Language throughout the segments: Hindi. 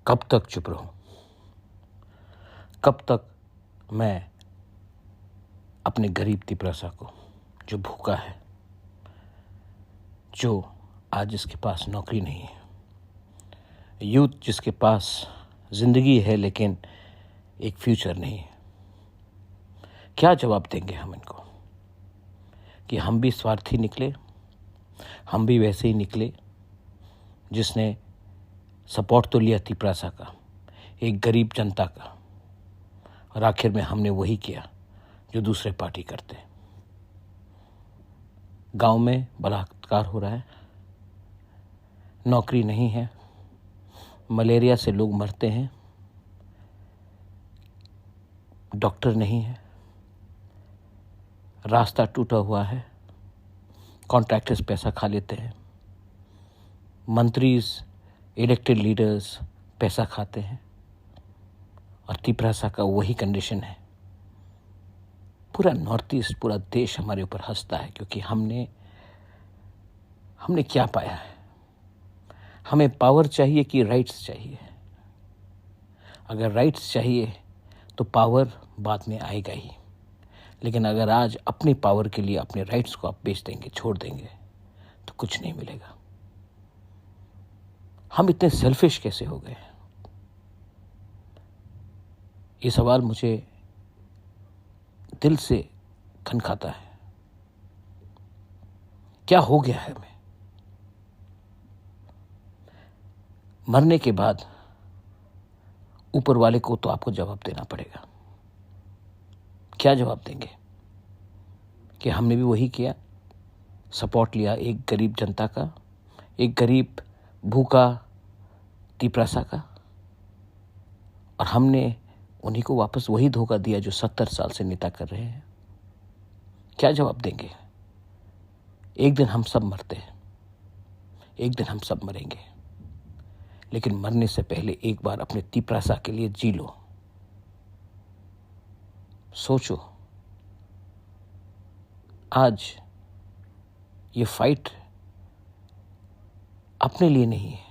कब तक चुप रहूं? कब तक मैं अपने गरीब तिपरासा को, जो भूखा है, जो आज जिसके पास नौकरी नहीं है, यूथ जिसके पास जिंदगी है लेकिन एक फ्यूचर नहीं है, क्या जवाब देंगे हम इनको कि हम भी स्वार्थी निकले, हम भी वैसे ही निकले जिसने सपोर्ट तो लिया तिपरासा का, एक गरीब जनता का, और आखिर में हमने वही किया जो दूसरे पार्टी करते हैं। गांव में बलात्कार हो रहा है, नौकरी नहीं है, मलेरिया से लोग मरते हैं, डॉक्टर नहीं है, रास्ता टूटा हुआ है, कॉन्ट्रैक्टर्स पैसा खा लेते हैं, मंत्रीज, इलेक्टेड लीडर्स पैसा खाते हैं, और तिपरासा का वही कंडीशन है। पूरा नॉर्थ ईस्ट, पूरा देश हमारे ऊपर हंसता है क्योंकि हमने क्या पाया है। हमें पावर चाहिए कि राइट्स चाहिए? अगर राइट्स चाहिए तो पावर बाद में आएगा ही, लेकिन अगर आज अपनी पावर के लिए अपने राइट्स को आप बेच देंगे, छोड़ देंगे, तो कुछ नहीं मिलेगा। हम इतने सेल्फिश कैसे हो गए? ये सवाल मुझे दिल से खनखाता है। क्या हो गया है हमें? मरने के बाद ऊपर वाले को तो आपको जवाब देना पड़ेगा। क्या जवाब देंगे कि हमने भी वही किया, सपोर्ट लिया एक गरीब जनता का, एक गरीब भूखा तिपरासा का, और हमने उन्हीं को वापस वही धोखा दिया जो 70 साल से नेता कर रहे हैं? क्या जवाब देंगे? एक दिन हम सब मरते हैं, एक दिन हम सब मरेंगे, लेकिन मरने से पहले एक बार अपने तिपरासा के लिए जी लो। सोचो, आज ये फाइट अपने लिए नहीं है,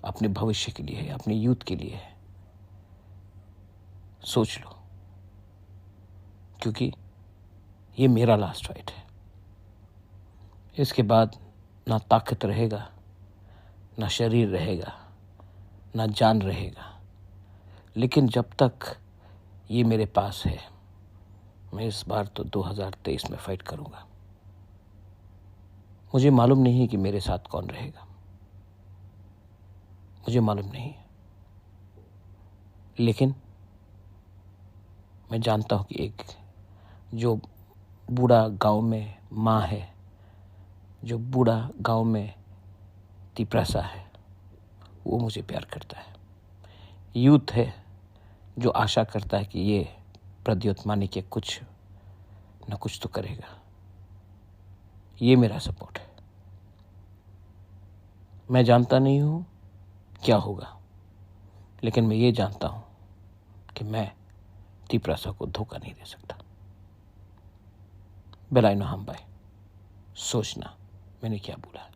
अपने भविष्य के लिए है, अपने यूथ के लिए है। सोच लो, क्योंकि ये मेरा लास्ट फाइट है। इसके बाद ना ताकत रहेगा, ना शरीर रहेगा, ना जान रहेगा, लेकिन जब तक ये मेरे पास है, मैं इस बार तो 2023 में फाइट करूंगा। मुझे मालूम नहीं है कि मेरे साथ कौन रहेगा, मुझे मालूम नहीं है, लेकिन मैं जानता हूं कि एक जो बूढ़ा गांव में माँ है, जो बूढ़ा गांव में तिपरासा है, वो मुझे प्यार करता है। यूथ है जो आशा करता है कि ये प्रद्योत मानिक कुछ न कुछ तो करेगा। ये मेरा सपोर्ट है। मैं जानता नहीं हूं क्या होगा, लेकिन मैं ये जानता हूं कि मैं तिपरासा को धोखा नहीं दे सकता। बेलाइनो हम भाई, सोचना मैंने क्या बोला।